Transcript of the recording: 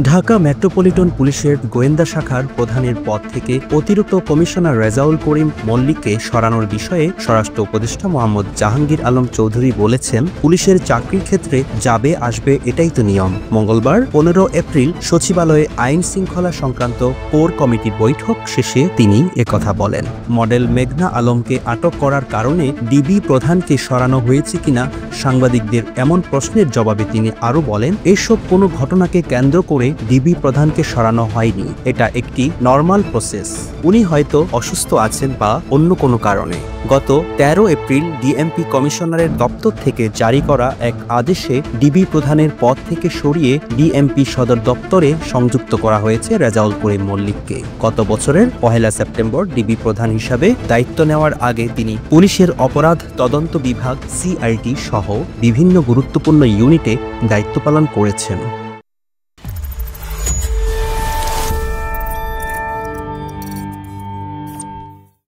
Dhaka metropolitan পুলিশের গোয়েন্দা শাখার প্রধানের পদ থেকে অতিরিক্ত কমিশনার রেজাউল করিম মল্লিককে সরানোর বিষয়ে স্বরাষ্ট্র উপদেষ্টা মোহাম্মদ জাহাঙ্গীর আলম চৌধুরী বলেছেন, পুলিশের চাকরির ক্ষেত্রে যাবে আসবে এটাই তো নিয়ম। মঙ্গলবার 15 এপ্রিল সচিবালয়ে আইন শৃঙ্খলা সংক্রান্ত কোর কমিটির বৈঠক শেষে তিনি একথা বলেন। মডেল মেঘনা আলমকে আটক করার কারণে ডিবি প্রধানকে সরানো হয়েছে কিনা সাংবাদিকদের এমন প্রশ্নের জবাবে তিনি আরও বলেন, এসব কোনো ঘটনাকে কেন্দ্র করে ডিবি প্রধানকে সরানো হয়নি। এটা একটি নরমাল প্রসেস। উনি হয়তো অসুস্থ আছেন বা অন্য কোনো কারণে। গত 13 এপ্রিল ডিএমপি কমিশনারের দপ্তর থেকে জারি করা এক আদেশে ডিবি প্রধানের পদ থেকে সরিয়ে ডিএমপি সদর দপ্তরে সংযুক্ত করা হয়েছে রেজাউল করিম মল্লিককে। গত বছরের 1 সেপ্টেম্বর ডিবি প্রধান হিসাবে দায়িত্ব নেওয়ার আগে তিনি পুলিশের অপরাধ তদন্ত বিভাগ সিআইডি সহ বিভিন্ন গুরুত্বপূর্ণ ইউনিটে দায়িত্ব পালন করেছেন।